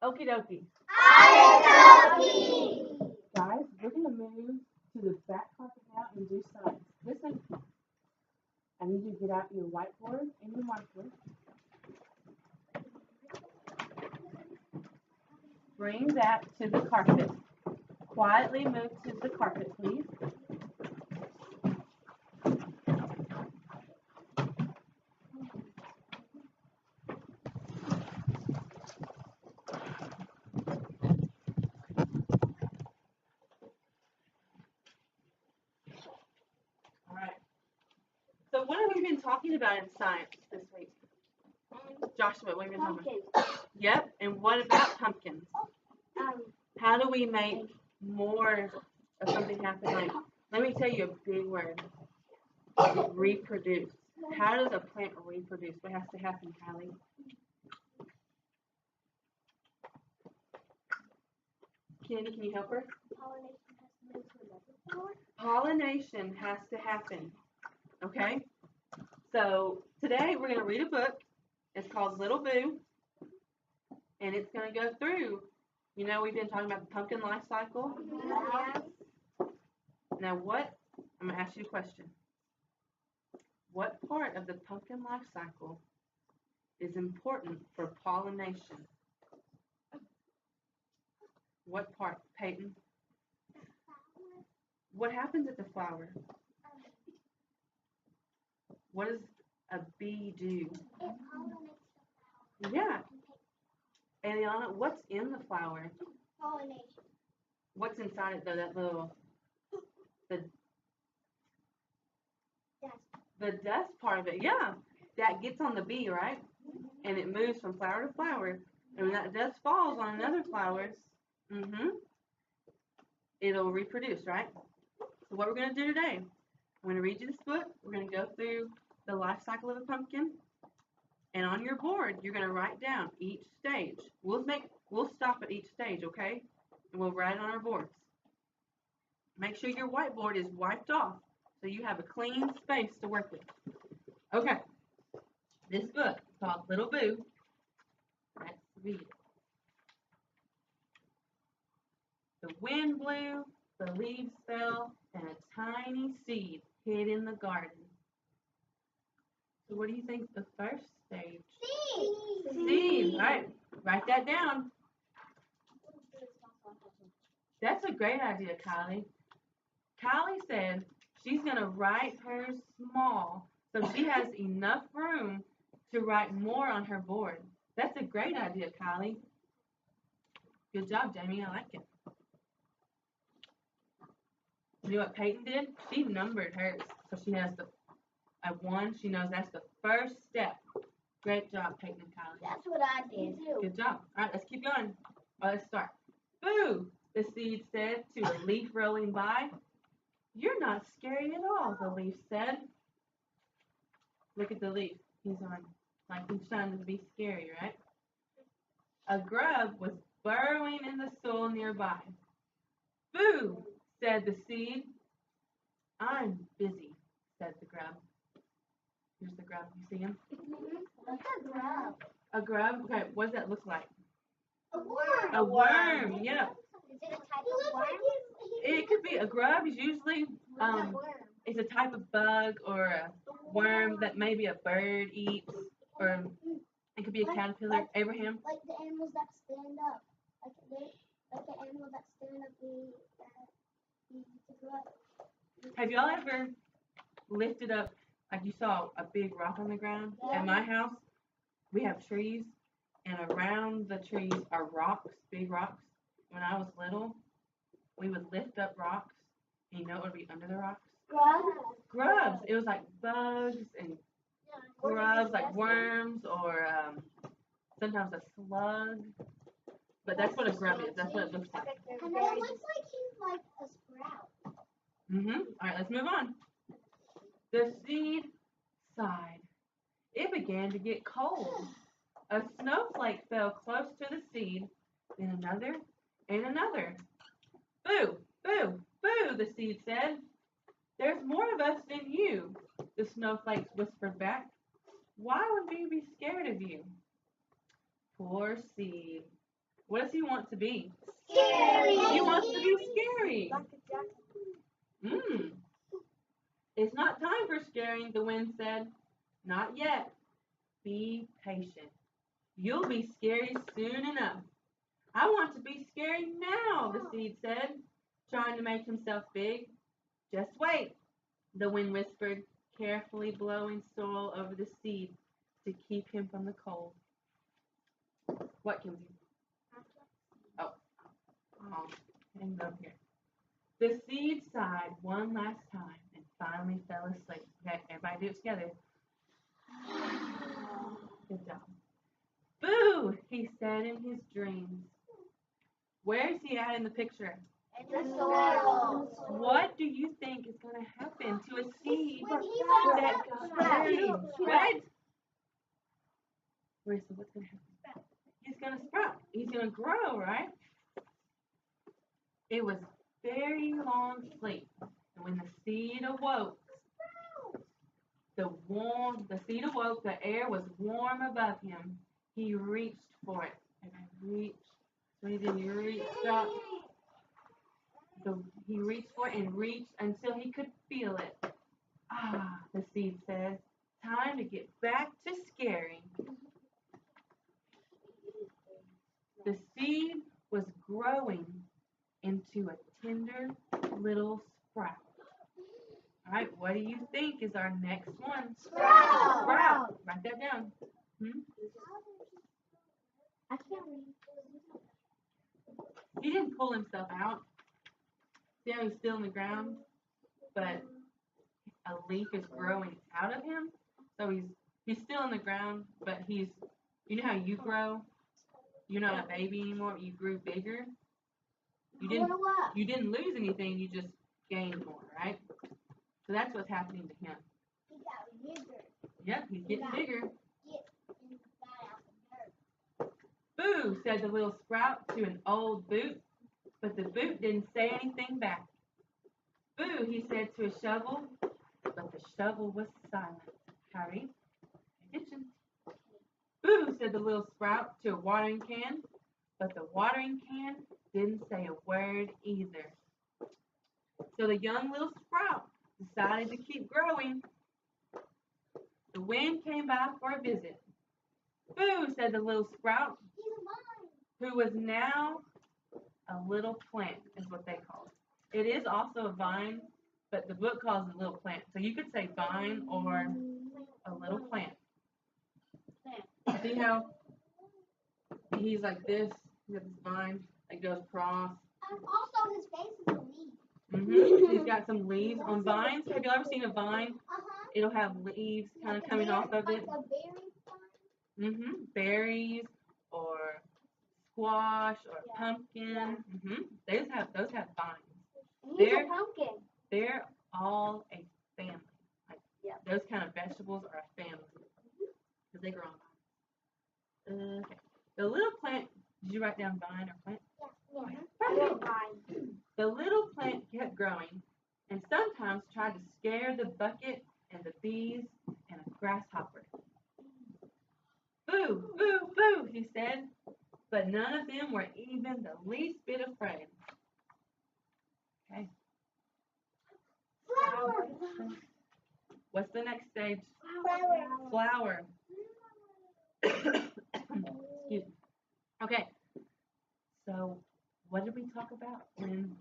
Okie dokie. Okie Guys, we're going to move to the back carpet now and do science. Listen, I need you to get out your whiteboard and your marker. Bring that to the carpet. Quietly move to the carpet, please. All right. So what have we been talking about in science this week? Joshua, what have we been talking about? Yep, and what about pumpkins? How do we make more of something happen? Like, let me tell you a big word. Reproduce. How does a plant reproduce? What has to happen, Callie? Candy, can you help her? Pollination has to happen. Okay? So today we're going to read a book. It's called Little Boo. And it's going to go through, you know, we've been talking about the pumpkin life cycle. Now I'm going to ask you a question. What part of the pumpkin life cycle is important for pollination? What part, Peyton? What happens at the flower? What does a bee do? Yeah. And Iana, what's in the flower? Pollination. What's inside it though? That little, the dust part of it. Yeah. That gets on the bee, right? And it moves from flower to flower. And when that dust falls on another flower, it'll reproduce, right? So what we're going to do today, I'm going to read you this book. We're going to go through the life cycle of a pumpkin. And on your board, you're going to write down each stage. We'll stop at each stage, okay? And we'll write it on our boards. Make sure your whiteboard is wiped off so you have a clean space to work with. Okay. This book is called Little Boo. Let's read it. The wind blew, the leaves fell, and a tiny seed hid in the garden. So what do you think is the first stage? Seed. All right, write that down. That's a great idea, Kylie. Kylie said she's going to write hers small so she has enough room to write more on her board. That's a great idea, Kylie. Good job, Jamie. I like it. You know what Peyton did? She numbered hers. So she has a 1. She knows that's the first step. Great job, Peyton and Kylie. That's what I did too. Good job. All right, let's keep going. All right, let's start. Boo, the seed said to a leaf rolling by. You're not scary at all, the leaf said. Look at the leaf. He's on. Like he's trying to be scary, right? A grub was burrowing in the soil nearby. Boo, said the seed. I'm busy, said the grub. Here's the grub. You see him? What's a grub? A grub? Okay, what does that look like? A worm. A worm, yeah. Is it a type of worm? It could be a grub is usually it's a type of bug or a worm that maybe a bird eats, or it could be a caterpillar. Abraham? Like the animals that stand up. Like the animal that stand up eat the grub. Have y'all ever lifted up, like you saw a big rock on the ground? Yeah. At my house, we have trees, and around the trees are rocks, big rocks. When I was little, we would lift up rocks, and you know what would be under the rocks? Grubs. It was like bugs and grubs, like worms, or sometimes a slug. But that's what a grub is. That's what it looks like. And it looks like he's like a sprout. All right, let's move on. The seed sighed. It began to get cold. A snowflake fell close to the seed, then another and another. Boo, boo, boo, the seed said. There's more of us than you, the snowflakes whispered back. Why would we be scared of you? Poor seed. What does he want to be? Scary. He wants to be scary. Like a jacket. Mmm. It's not time for scaring, the wind said. Not yet. Be patient. You'll be scary soon enough. I want to be scary now, the seed said, trying to make himself big. Just wait, the wind whispered, carefully blowing soil over the seed to keep him from the cold. What, Kinsey? Oh, hang over here. The seed sighed one last time and finally fell asleep. Okay, everybody do it together. Good job. Boo, he said in his dreams. Where's he at in the picture? In the soil. What do you think is going to happen to a seed When he that falls got out, buried? sprout. Right? Where's what's going to happen? He's going to sprout. He's going to grow, right? It was very long sleep, and when the seed awoke, the seed awoke. The air was warm above him. He reached for it, and he reached up. He reached for it and reached until he could feel it. Ah, the seed says, time to get back to scaring. The seed was growing into a tender little sprout. All right, what do you think is our next one? Sprout. Sprout. Write that down. I can't read. He didn't pull himself out. See how he's still in the ground, but a leaf is growing out of him. So he's still in the ground, but you know how you grow? You're not a baby anymore. You grew bigger. You didn't lose anything. You just gained more, right? So that's what's happening to him. He got bigger. Yep, he's getting bigger. Get inside out the dirt. Boo, said the little sprout to an old boot, but the boot didn't say anything back. Boo, he said to a shovel, but the shovel was silent. Harry, pay attention. Boo, said the little sprout to a watering can, but the watering can didn't say a word either. So the young little sprout decided to keep growing. The wind came by for a visit. Boo, said the little sprout, who was now a little plant, is what they call it. It is also a vine, but the book calls it a little plant. So you could say vine or a little plant. See how he's like this? He has this vine that goes across. Also, his face is a leaf. He's got some leaves on vines. Have you ever seen a vine? It'll have leaves kind of coming off of it. Like a berry vine. Berries or squash or pumpkin. Those have vines. He's a pumpkin. They're all a family. Like those kind of vegetables are a family because they grow on vines. Okay. The little plant. Did you write down vine or plant? Yeah. Vine. The little plant kept growing, and sometimes tried to scare the bucket and the bees and a grasshopper. Boo, boo, boo, he said, but none of them were even the least bit afraid. Okay. Flower. What's the next stage? Flower. Flower. Excuse me. Okay. So, what did we talk about when,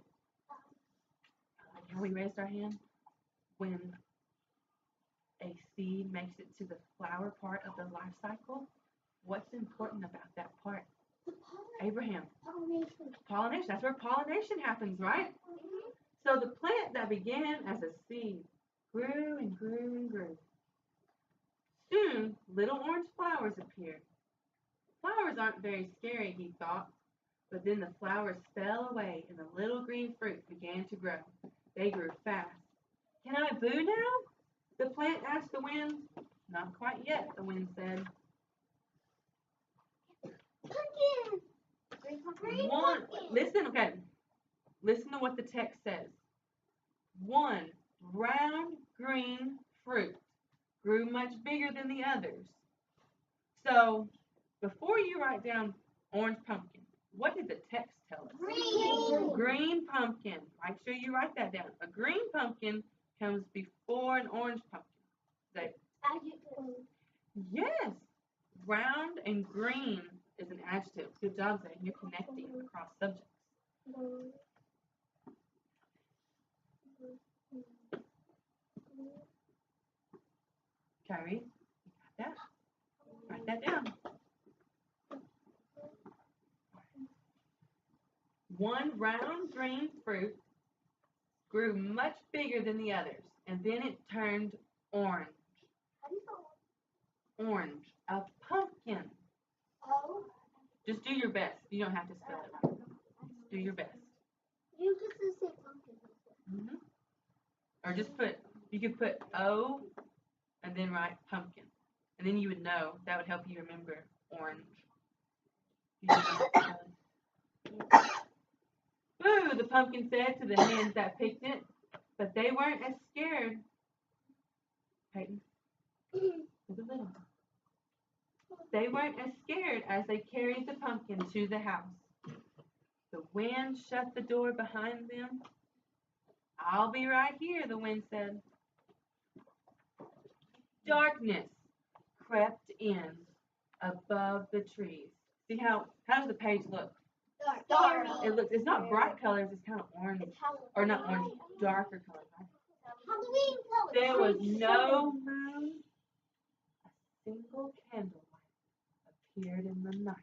how we raised our hand? When a seed makes it to the flower part of the life cycle? What's important about that part? Abraham. Pollination. That's where pollination happens, right? So the plant that began as a seed grew and grew and grew. Soon, little orange flowers appeared. Flowers aren't very scary, he thought. But then the flowers fell away and the little green fruit began to grow. They grew fast. Can I boo now? The plant asked the wind. Not quite yet, the wind said. Listen, okay. Listen to what the text says. One round green fruit grew much bigger than the others. So, before you write down orange pumpkin, What did the text tell us? Green. Green pumpkin. Make sure you write that down. A green pumpkin comes before an orange pumpkin. Say, Adjective. yes. Round and green is an adjective. Good job, Zane. You're connecting across subjects. Kyrie, you got that? Write that down. One round green fruit grew much bigger than the others, and then it turned orange. How do you spell Orange. A pumpkin. O? Just do your best. You don't have to spell it right. Just do your best. You just say pumpkin. Mm-hmm. Or just you could put O and then write pumpkin. And then you would know. That would help you remember orange. Boo, the pumpkin said to the hens that picked it. But they weren't as scared. Peyton, look a little. They weren't as scared as they carried the pumpkin to the house. The wind shut the door behind them. I'll be right here, the wind said. Darkness crept in above the trees. See how does the page look? Dark. It's not bright colors, it's kind of orange. Or not orange, darker colors, right? Halloween colors. There was no moon. A single candlelight appeared in the night.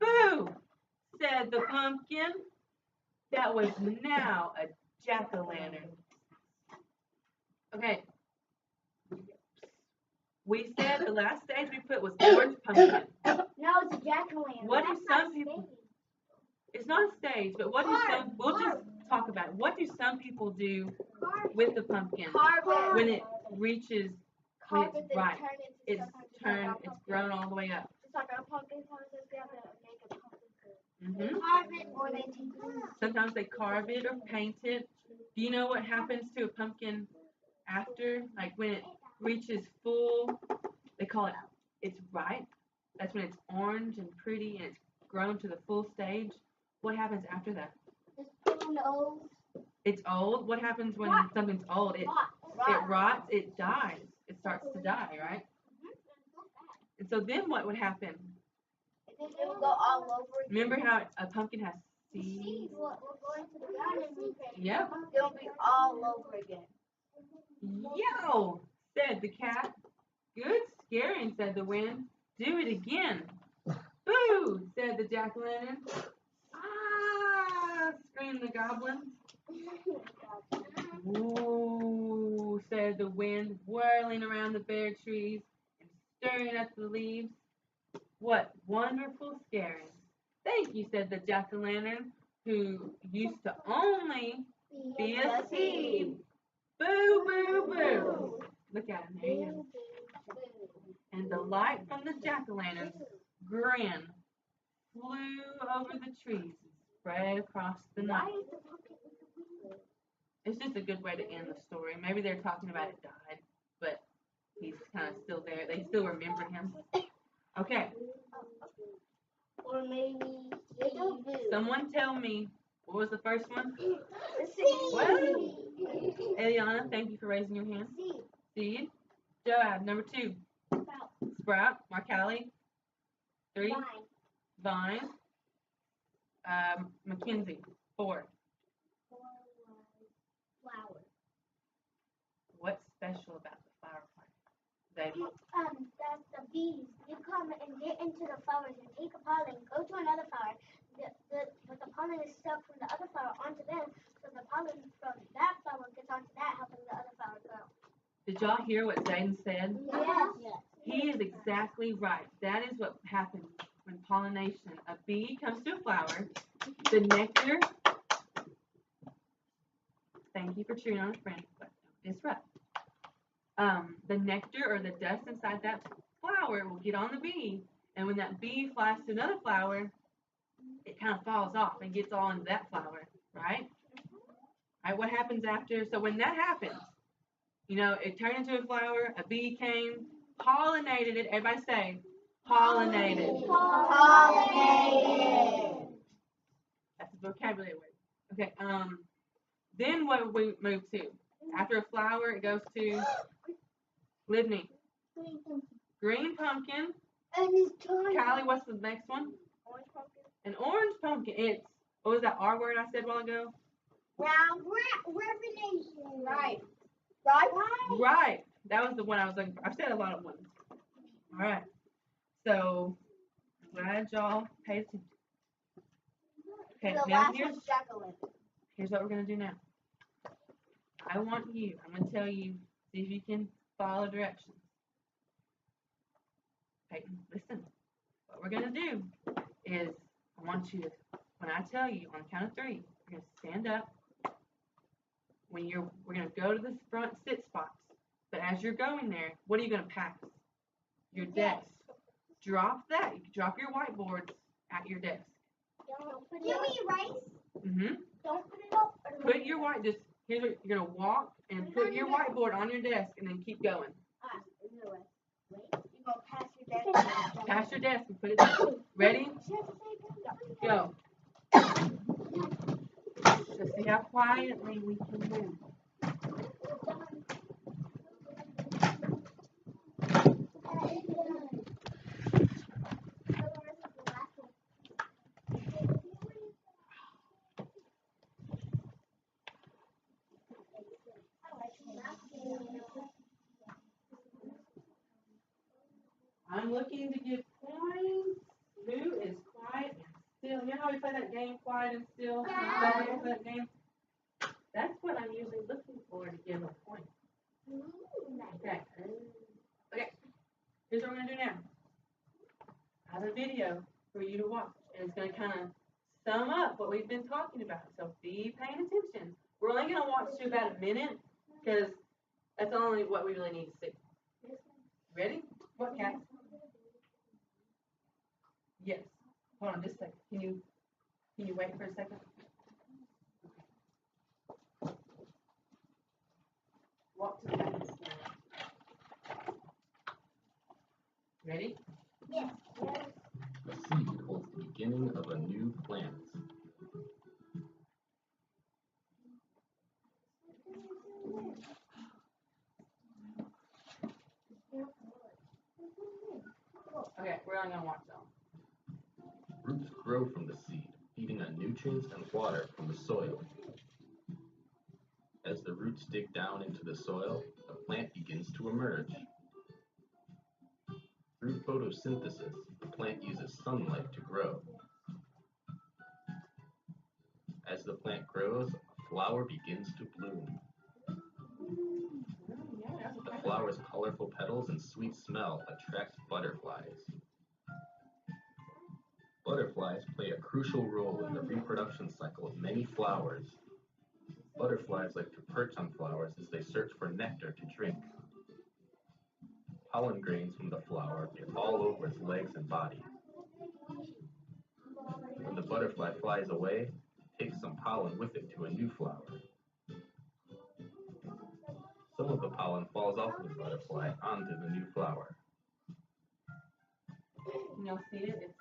Boo, said the pumpkin. That was now a jack-o'-lantern. Okay. We said the last stage we put was orange pumpkin. No, it's a jack-o'-lantern. What do some people... It's not a stage, but what do some... We'll just talk about it. What do some people do with the pumpkin when it reaches... When it's right. It's grown all the way up. It's like a pumpkin concept. They have to make a pumpkin. Mm-hmm. Carve it or they take it. Sometimes they carve it or paint it. Do you know what happens to a pumpkin after? Like when it reaches full, they call it, it's ripe. That's when it's orange and pretty and it's grown to the full stage. What happens after that? It's old. It's old. What happens when something's old? It rots, it dies. It starts to die, right? And so then what would happen? It will go all over. Remember how a pumpkin has seeds? We're going to the garden. Yep. It'll be all over again. Yo, said the cat. Good scaring, said the wind. Do it again. Boo, said the jack-o'-lantern. Ah, screamed the goblin. Ooh, said the wind, whirling around the bare trees and stirring up the leaves. What wonderful scaring. Thank you, said the jack-o'-lantern, who used to only be a seed. Boo, boo, boo. Look at him, there he is. And the light from the jack-o'-lantern's grin flew over the trees and spread across the night. It's just a good way to end the story. Maybe they're talking about it died, but he's kind of still there. They still remember him. Okay. Or maybe Someone tell me, what was the first one? What? Eliana, thank you for raising your hand. Seed. Joab, number 2. Sprout. Marcali. 3. Vine. Mackenzie. 4. Flower. What's special about the flower plant? They That's the bees. You come and get into the flowers and take a pollen, go to another flower. But the pollen is stuck from the other flower onto them, so the pollen from that flower gets onto that, helping the other flower grow. Did y'all hear what Zayden said? Yes. He is exactly right. That is what happens when pollination. A bee comes to a flower. The nectar. Thank you for cheering on a friend. But don't disrupt. The nectar or the dust inside that flower will get on the bee, and when that bee flies to another flower, it kind of falls off and gets all into that flower, right? All right. What happens after? So when that happens, it turned into a flower. A bee came, pollinated it. Everybody say, Pollinated. Pollinated. That's a vocabulary word. Okay. Then what we move to? After a flower, it goes to Livni. Green pumpkin. And it's tiny. Kylie, what's the next one? Orange pumpkin. An orange pumpkin. It's, what was that R word I said a while ago? Brown revelation. Right. Right. That was the one I was looking for. I've said a lot of ones. All right. So, I'm glad y'all paid attention. Okay, The now last one's jack-o'-lantern. here's what we're going to do now. I'm going to tell you, see if you can follow directions. Peyton, listen. What we're going to do is, I want you to, when I tell you on the count of 3, you're going to stand up. We're going to go to the front sit spots. But as you're going there, what are you going to pass? Your desk. Drop that. You can drop your whiteboards at your desk. Can we erase? Mm-hmm. Don't put it up. Put your here's what you're going to walk and put your whiteboard on your desk and then keep going. You're going to pass your desk. Pass your desk and put it down. Ready? Go. Let's see how quietly we can move. I'm looking to give points. Who is quiet and still? You know how we play that game, quiet and still? Yeah. You play that game? That's what I'm usually looking for to give a point. Okay. Okay. Here's what we're going to do now. I have a video for you to watch, and it's going to kind of sum up what we've been talking about. So be paying attention. We're only going to watch to about a minute because that's only what we really need to see. Ready? What, Kat? Yes. Hold on just a second. Can you wait for a second? Walk to the back. Ready? Yes. A seed holds the beginning of a new plant. Okay, we're only going to watch them. Roots grow from the seed, feeding on nutrients and water from the soil. As the roots dig down into the soil, the plant begins to emerge. Through photosynthesis, the plant uses sunlight to grow. As the plant grows, a flower begins to bloom. The flower's colorful petals and sweet smell attract butterflies. Butterflies play a crucial role in the reproduction cycle of many flowers. Butterflies like to perch on flowers as they search for nectar to drink. Pollen grains from the flower get all over its legs and body. When the butterfly flies away, it takes some pollen with it to a new flower. Some of the pollen falls off of the butterfly onto the new flower. You'll see it. It's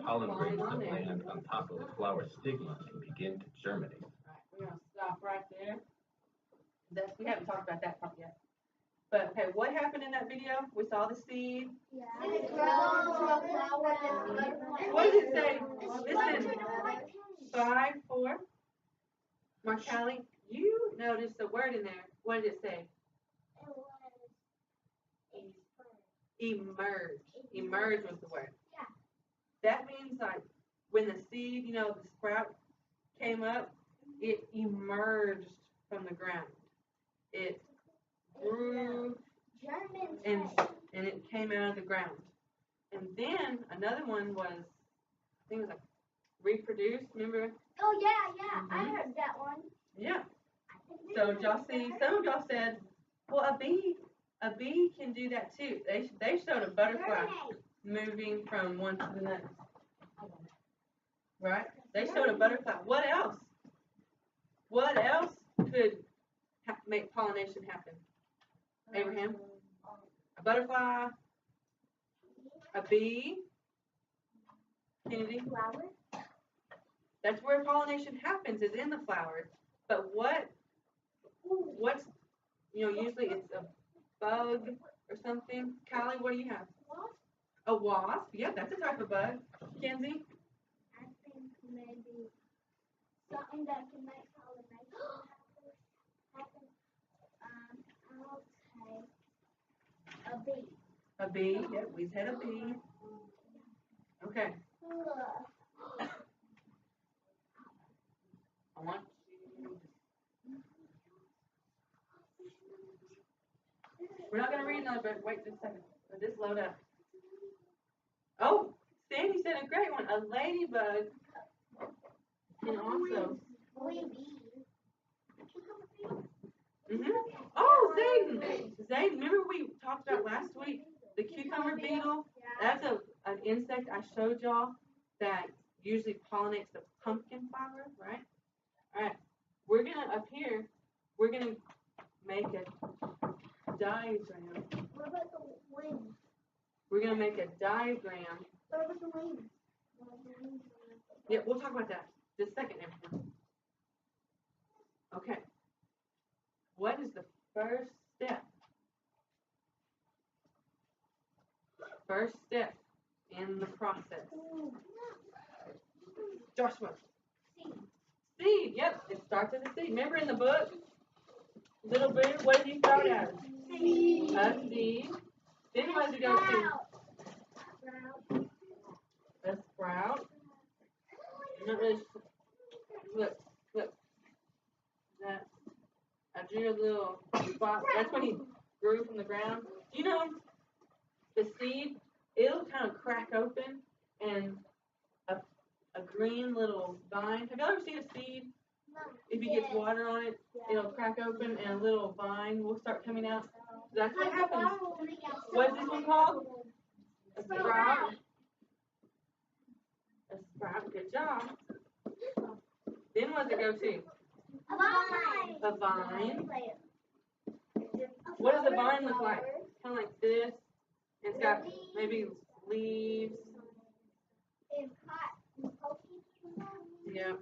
Pollen grains that land on top of the flower stigma and begin to germinate. right. We're going to stop right there. We haven't talked about that part yet. But, okay, what happened in that video? We saw the seed. Yeah. It grows to a flower that's butterfly. What does it say? Listen. 5, 4. Marcali, you noticed the word in there. What did it say? Emerge. Emerge was the word. Yeah. That means like when the seed, the sprout came up, it emerged from the ground. It grew and it came out of the ground. And then another one was, I think it was like reproduce, remember? Oh yeah, I heard that one. Yeah. So y'all see, some of y'all said, well, a bee can do that too. They showed a butterfly moving from one to the next. Right? They showed a butterfly. What else? What else could make pollination happen? Abraham? A butterfly? A bee. Kennedy. Flower. That's where pollination happens, is in the flowers. But what's, usually it's a bug or something. Callie, what do you have? Wasp. A wasp. Yeah, that's a type of bug. Kenzie? I think maybe something that can make pollination happen. I'll say a bee. A bee. Yeah, we said a bee. Okay. I want you. We're not going to read another book. Wait just a second. Let this load up. Oh, Sandy said a great one. A ladybug. And also. Oh, Zayden. Zayden, remember we talked about last week the cucumber beetle? That's an insect I showed y'all that usually pollinates the pumpkin flower, right? All right. We're going to, up here, we're going to make a diagram. What about the wings? We're going to make a diagram. What about the wings? Yeah, we'll talk about that just a second. Everyone. Okay. What is the first step? First step in the process. Joshua. Seed. Yep. It starts as a seed. Remember in the book, little bit, what did you start as? Seed. A seed. Then what did you go to? A sprout. Not really. Look. That. I drew a little spot. That's when he grew from the ground. You know, the seed, it'll kind of crack open and a green little vine. Have you ever seen a seed? If you get water on it, it'll crack open and a little vine will start coming out. That's what happens. What's this one called? A sprout. A sprout. Good job. Then what does it go to? A vine. What does a vine look like? Kind of like this. It's got maybe leaves. Yeah.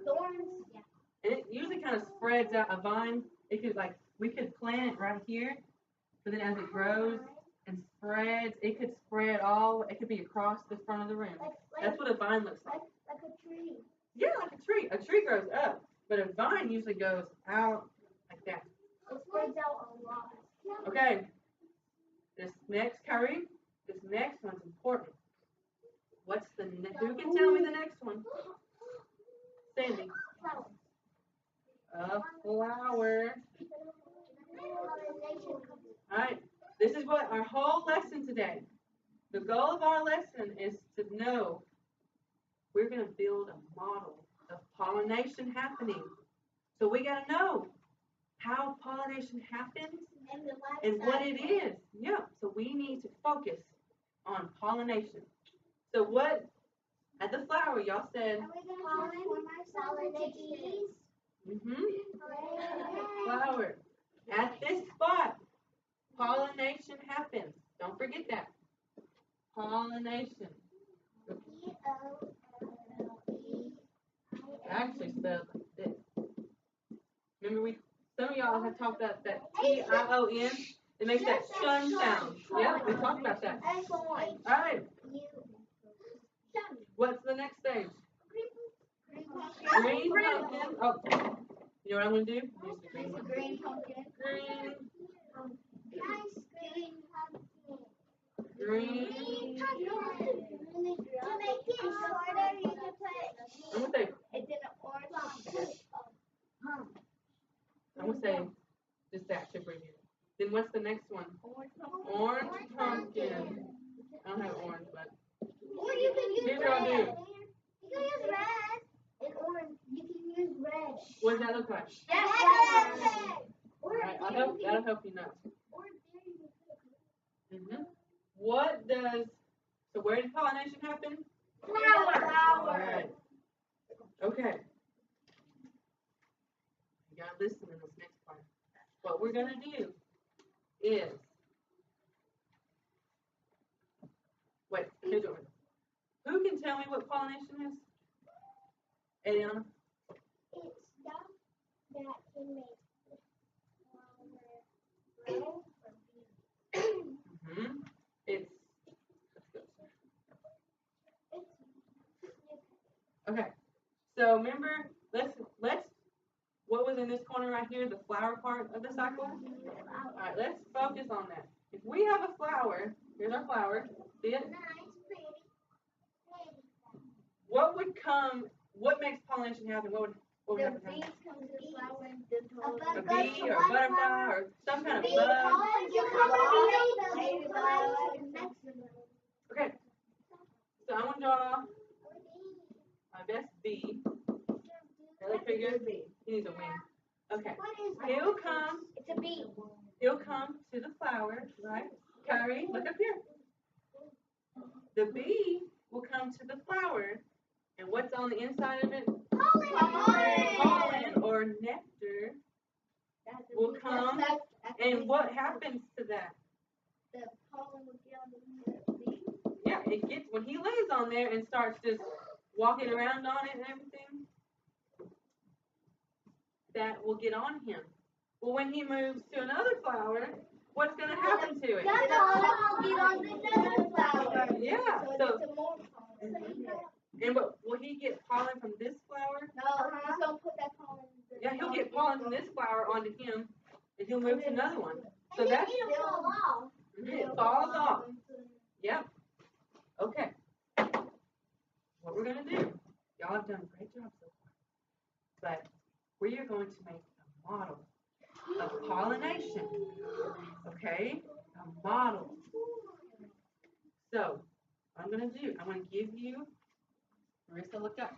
And it usually kind of spreads out. A vine, it could we could plant it right here, but then as it grows and spreads, it could spread it could be across the front of the room. That's what a vine looks like. Like a tree. Yeah, like a tree. A tree grows up, but a vine usually goes out like that. It spreads out a lot. Okay. This next one's important. What's the next? Who can tell me the next one? Sandy. A flower. All right. This is what our whole lesson today. The goal of our lesson is to know we're going to build a model of pollination happening. So we got to know how pollination happens and what it is. Yeah. So we need to focus on pollination. So what at the flower y'all said? Flower. At this spot, pollination happens. Don't forget that. Pollination. Actually spelled like this. Remember some of y'all have talked about that T-I-O-N. It makes that shun sound. Yeah, we talked about that. All right. What's the next stage? Green pumpkin. Oh, you know what I'm going to do? Use the green one. Green pumpkin. Green. Green pumpkin. To make it shorter, you can put I'm going to say, it in an orange. I'm going to say just that shape right here. Then what's the next one? Orange pumpkin. I don't have orange, but Or you can use here's red. what I'll do. You can use red. And orange. You can use red. What does that look like? Yes. All right, that'll help you know. So where did pollination happen? Flower. All right. Okay. You gotta listen in this next part. What we're gonna do is, wait, here's tell me what pollination is? Eliana? It's stuff that can make flower grow or be. Mm-hmm. It's okay. So remember, let's what was in this corner right here, the flower part of the cycle? All right, let's focus on that. If we have a flower, here's our flower. See it? What would come? What makes pollination happen? What would happen? Bees come to the flower and A bee or a butterfly or some kind of bug. Okay. So I'm gonna draw my best bee. Let's figure he needs a wing. Okay. He'll come. It's a bee. He'll come to the flower, right? Kyrie, look up here. The bee will come to the flower, and what's on the inside of it? Pollen or nectar will come. And what happens to that? The pollen will get on the bee. Yeah, it gets when he lays on there and starts just walking around on it and everything. That will get on him. Well, when he moves to another flower, what's going to happen to it? The pollen will get on another flower. Yeah. So, it's a more pollen. and what will he get pollen from this flower? No, he's gonna put that pollen. Yeah, he'll get pollen from this flower onto him, and he'll move to another one. So that's It'll fall off. it falls off. Yep. Okay. What we're gonna do? Y'all have done a great job so far, but we are going to make a model of pollination. Okay, a model. So what I'm gonna do? I'm gonna give you. Marissa, look up.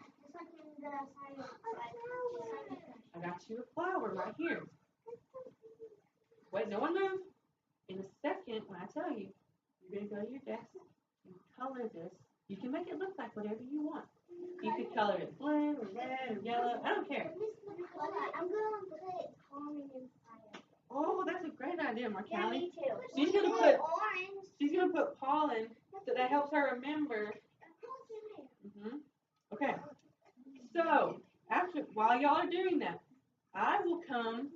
I got you a flower right here. Wait, no one move. In a second, when I tell you, you're going to go to your desk and color this. You can make it look like whatever you want. You could color it blue or red or yellow. I don't care. I'm gonna put pollen inside. Oh, that's a great idea, Yeah, Markelli. me too. She's gonna put pollen so that helps her remember. Okay. So while y'all are doing that, I will come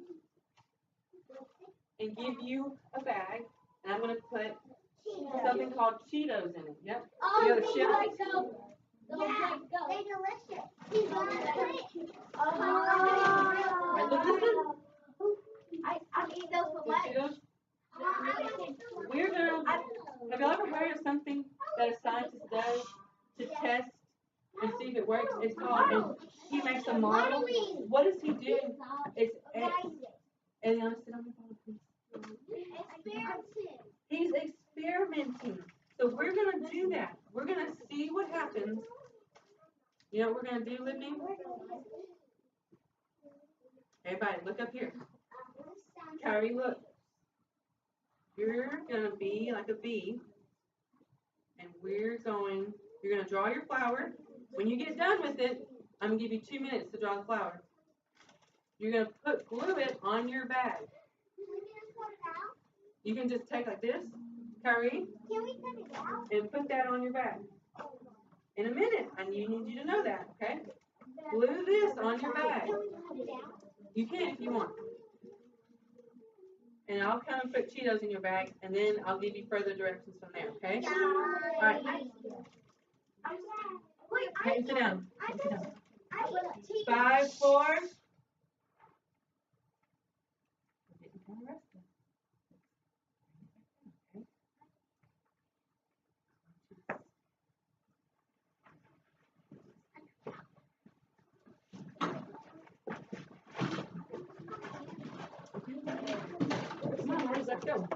and give you a bag, and I'm gonna put something called Cheetos in it. Yep. Oh, You have a they shell? like go. Yeah, they're delicious. He's gonna put it. Wait, listen. I eat those for The lunch. Cheetos. We're gonna. Have y'all ever heard of something that a scientist does to test and see if it works? It's called. And he makes a model. What is he doing? It's Eliana, sit on the phone, please. He's experimenting. So we're gonna do that. We're gonna see what happens. You know what we're gonna do, Libby? Everybody, look up here. Kyrie, look. You're gonna be like a bee, and you're gonna draw your flower. When you get done with it, I'm gonna give you 2 minutes to draw the flower. You're gonna glue it on your bag. You can just take like this, Kyrie, and put that on your bag. In a minute, I need you to know that, okay? Glue this on your bag. You can if you want. And I'll come and put Cheetos in your bag, and then I'll give you further directions from there, okay? All right. Okay, sit down. Sit down. 5, 4. Come on, Rose, let's go.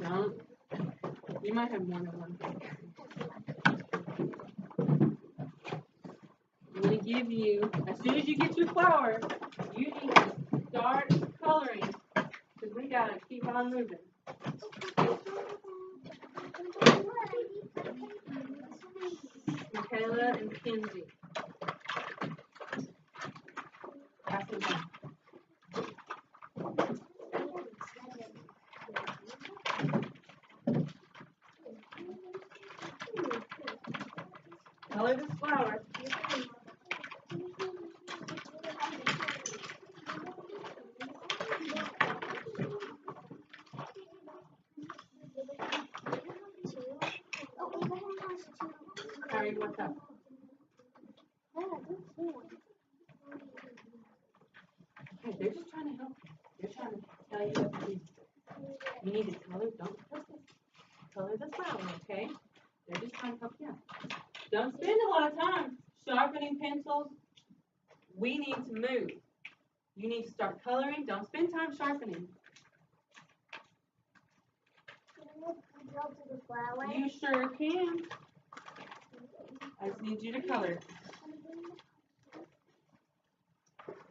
No, you might have more than one. I'm going to give you, as soon as you get your flower, you need to start coloring, because we got to keep on moving. Michaela and Kenzie. we're done. Color this flower. Harry, what's up? Okay, they're just trying to help you. They're trying to tell you what to do. You need to color, don't color the flower, okay? They're just trying to help you out. Don't spend a lot of time sharpening pencils. We need to move. You need to start coloring. Don't spend time sharpening. You sure can. I just need you to color.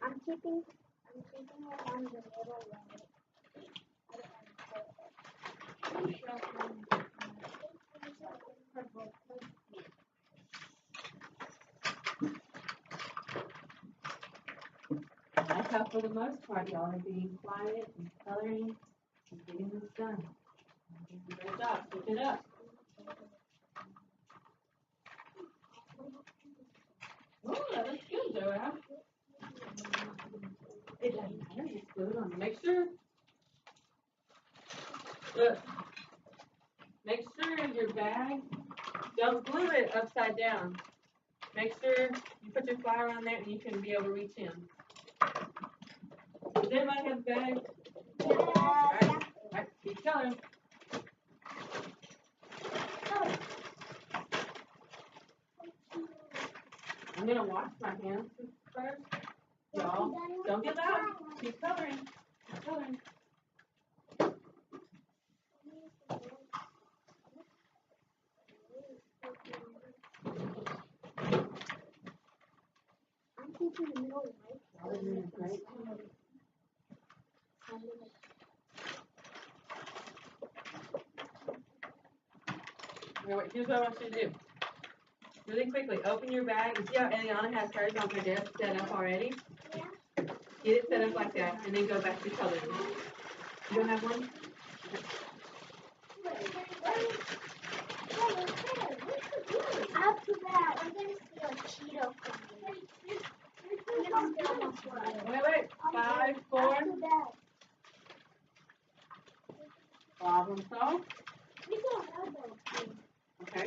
I'm keeping it on the middle line. That's how, for the most part, y'all are being quiet and coloring and getting this done. Great job. Keep it up. Oh, that looks good, Joanne. It doesn't matter. Just glue it on. Make sure. Look. Make sure your bag, don't glue it upside down. Make sure you put your flower on there and you can be able to reach in. Does everybody have a bag? Alright, keep coloring. I'm going to wash my hands first. Y'all, don't get loud. Keep coloring. Keep coloring. I'm keeping the middle right. Y'all are doing a great job. Okay, wait, here's what I want you to do. Really quickly, open your bag. You see how Eliana has hers on her desk set up already? Yeah. Get it set up like that, and then go back to coloring. You don't have one? After that, I'm going to steal a Cheeto from you. Wait. 5, 4. After that. Problem solved. We don't have those. Okay.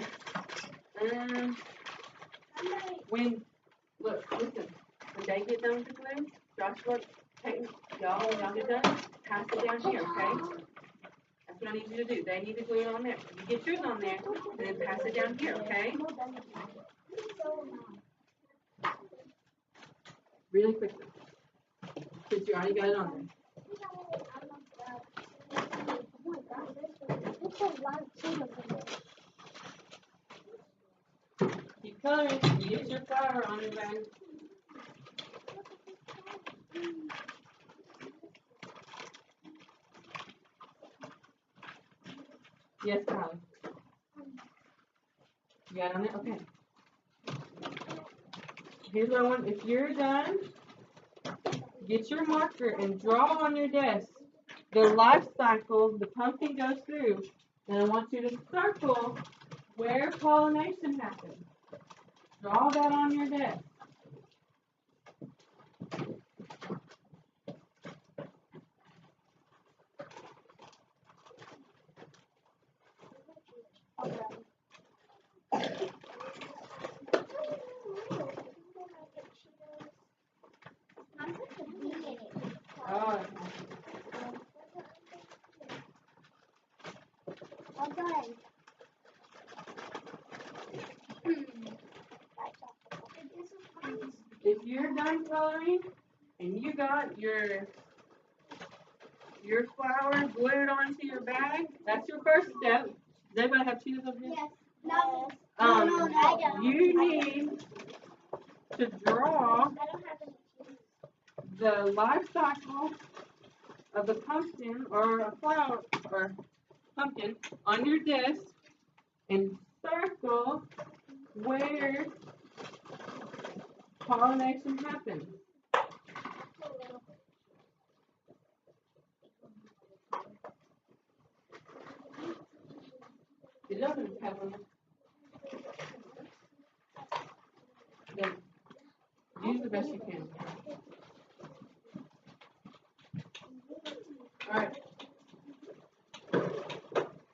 Listen. When they get done with the glue, Joshua, Peyton, y'all, when y'all get done, pass it down here, okay? That's what I need you to do. They need to glue it on there. You get yours on there, and then pass it down here, okay? Really quickly. Since you already got it on there. Keep coloring. Get your flower on your bag. Yes, Kylie. You got it on there? Okay. Here's what I want. If you're done, get your marker and draw on your desk the life cycle the pumpkin goes through. And I want you to circle where pollination happens. Draw that on your desk. Oh, if you're done coloring and you got your flower glued onto your bag, that's your first step. Does everybody have Cheetos over here? Yes. No. No, I don't. You need to draw I don't have any. the life cycle of the pumpkin or a flower or pumpkin on your disc and circle where pollination happens. it open, Catalina. Then use the best you can. All right.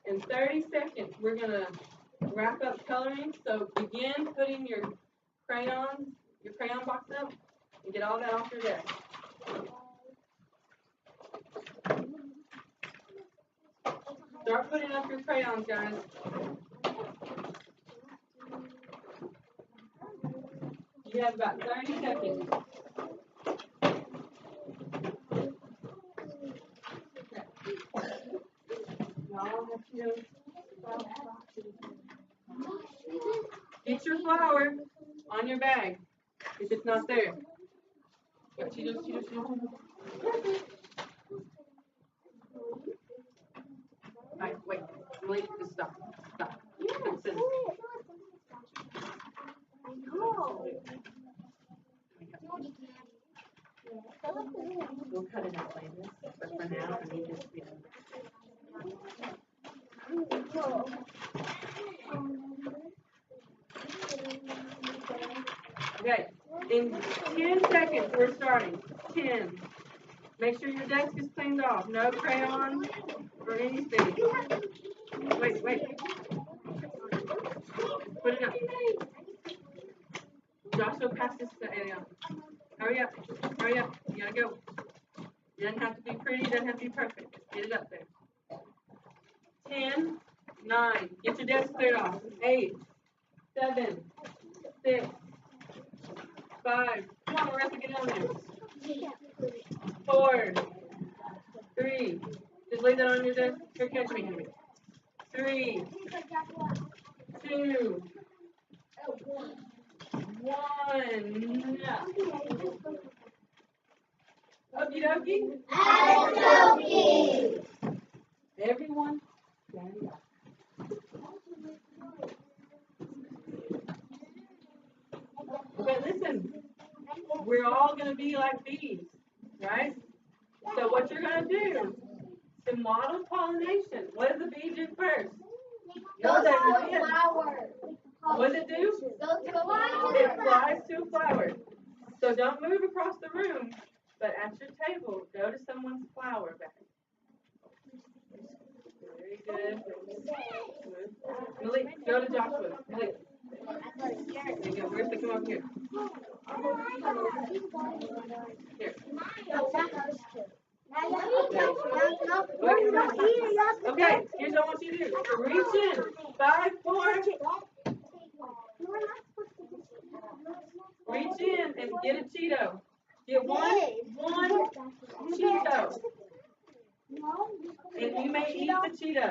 In 30 seconds, we're gonna wrap up coloring. So begin putting your crayon box up and get all that off your desk. Start putting up your crayons, guys. You have about 30 seconds. Y'all have to get your flour on your bag if it's not there. Got Cheetos. Alright, wait. Wait, just stop. Listen. We'll cut it out later, but for now, I need this to be. Okay, in 10 seconds, we're starting. 10. Make sure your desk is cleaned off. No crayons or anything. Wait. Put it up. Joshua, pass this to Ariel. Hurry up. You gotta go. It doesn't have to be pretty, it doesn't have to be perfect. Get it up there. 10, 9. Get your desk cleared off. 8, 7, 6, 5. Come on, Marissa, get on there. 4, 3. Just lay that on your desk. Here, catch me. 3, 2, 1. Okie dokie. Everyone, stand up. Okay, listen. We're all going to be like bees, right? So what you're going to do to model pollination, what does the bee do first? What does it do? It flies to a flower. So don't move across the room, but at your table, go to someone's flower bag. Very good. Malik, go to Joshua. Malik. There you go. Marissa, come over here. Here. Okay, here's what I want you to do. Reach in. 5, 4. Reach in and get a Cheeto. Get one Cheeto. And you may eat the Cheeto.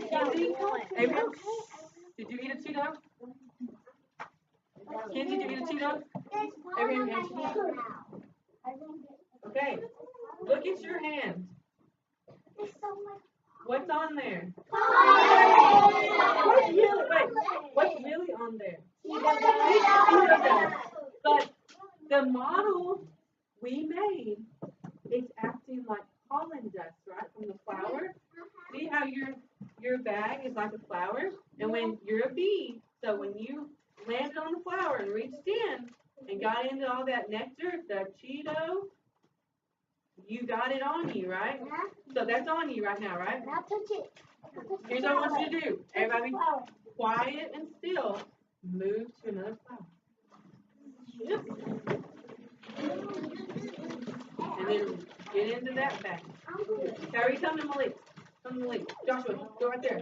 Kenzie, Abraham, did you eat a Cheeto? Kenzie, did you eat a Cheeto? Abraham, you ate a Cheeto? Okay, look at your hand. What's on there? What's really on there? But the model we made is acting like pollen dust, right, from the flower. See how your bag is like a flower? And when you're a bee, so when you landed on the flower and reached in and got into all that nectar, the Cheeto, you got it on you, right? So that's on you right now, right? Here's what I want you to do. Everybody quiet and still. Move to another flower. Yep. And then get into that bag. Harry, come to Malik. Joshua, go right there.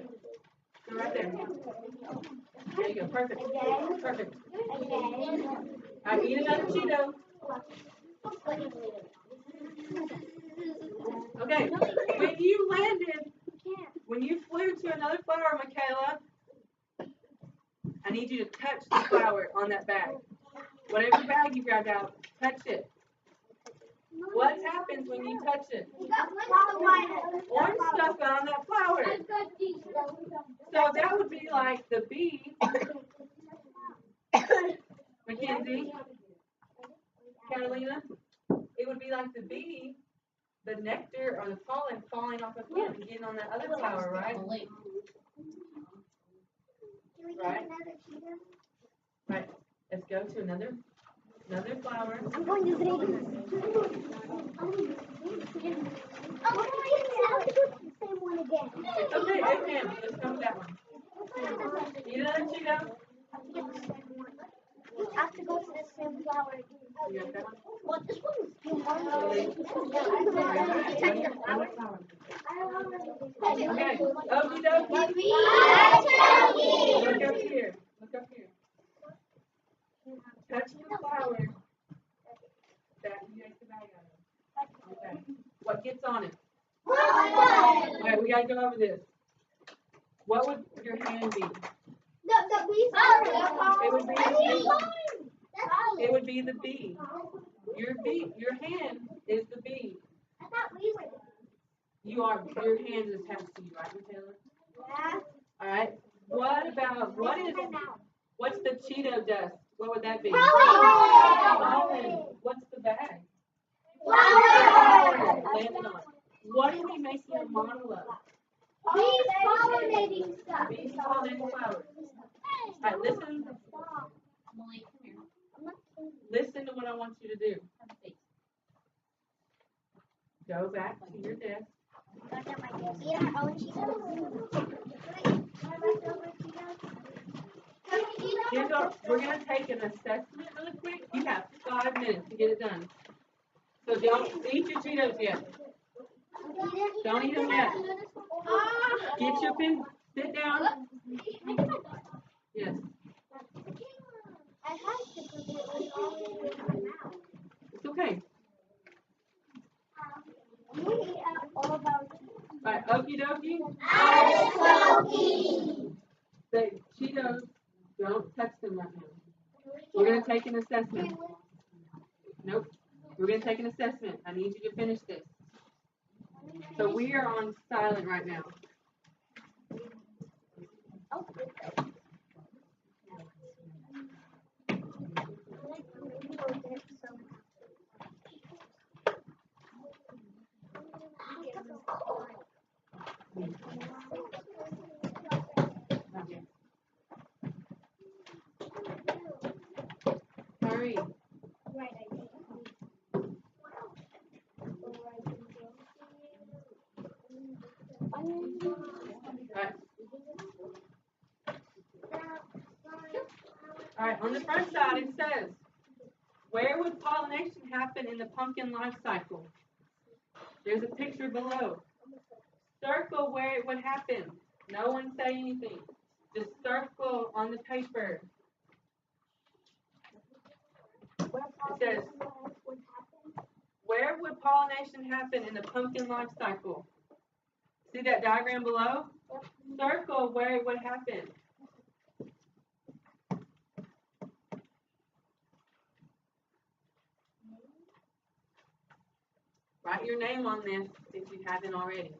There you go. Perfect. I eat another Cheeto. Okay. When you flew to another flower, Michaela, I need you to touch the flower on that bag. Whatever bag you grabbed out, touch it. What happens when you touch it? Orange stuff got on that flower. So that would be like the bee. Mackenzie, Catalina, it would be like the bee the nectar or the pollen falling off of him and getting on that other flower, right? Can we get Right. another Cheeto? Right. Let's go to another flower. I'm going to the same one again. It's okay, Abraham. Let's go with that one. Need another Cheeto? We have to go to the same flower again. You got that one? Well, this one is too much. Another flower. Okay. Okay. Okie dokie. Look up here. Look up here. Touch the flower that you take the bag out of. Okay. What gets on it? Okay, we gotta go over this. What would your hand be? It would be the bee. Your hand is the bee. Your hand is attached to you, right, Taylor? All right. What's the Cheeto dust? What would that be? Pollen. What's the bag? Landing on. What are we making a model of? Bees pollinating stuff. Bees pollinating flowers. All right, listen. Listen to what I want you to do. Go back to your desk. We're going to take an assessment really quick. You have 5 minutes to get it done. So don't eat your Cheetos yet. Don't eat them yet. Get your pen. Sit down. Yes. It's okay. All right, okie dokie. The Cheetos, don't touch them right now. We're going to take an assessment. Nope. We're going to take an assessment. I need you to finish this. So we are on silent right now. Hurry. All right, on the front side it says, where would pollination happen in the pumpkin life cycle? There's a picture below. Circle where it would happen. No one say anything. Just circle on the paper. It says, where would pollination happen in the pumpkin life cycle? See that diagram below? Circle where it would happen. Write your name on this if you haven't already.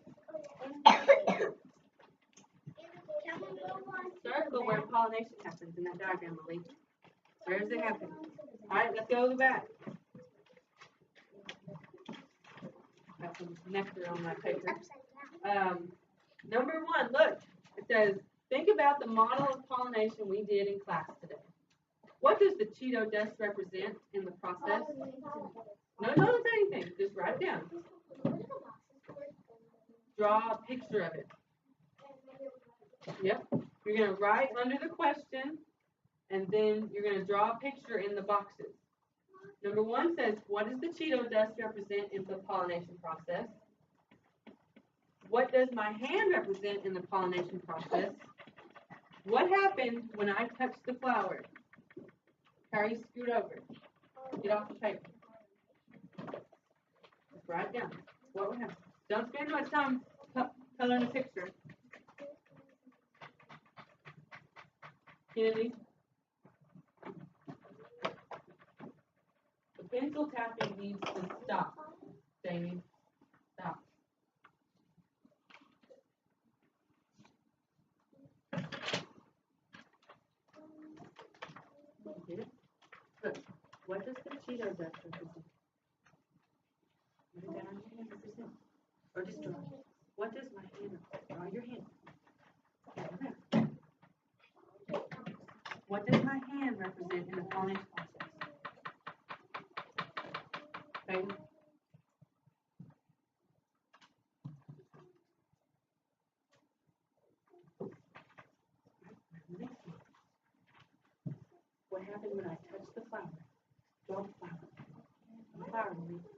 Circle where pollination happens in that diagram, Malik. Where does it happen? All right, let's go to the back. Got some nectar on my paper. Number 1, look. It says, think about the model of pollination we did in class today. What does the Cheeto dust represent in the process? No, don't say anything. Just write it down. Draw a picture of it. Yep. You're going to write under the question, and then you're going to draw a picture in the boxes. Number 1 says, what does the Cheeto dust represent in the pollination process? What does my hand represent in the pollination process? What happened when I touched the flower? Carrie, scoot over. Get off the paper. Just write it down. What would happen? Don't spend much time coloring a picture. Kennedy? The pencil tapping needs to stop. Jamie, stop. Get it? Look, what does the Cheeto dust represent? What does that represent? Or just draw. What does my hand represent? Draw your hand. Okay. What does my hand represent in the pollination process? Okay. What happened when I touch the flower? Draw the flower. The flower will leave.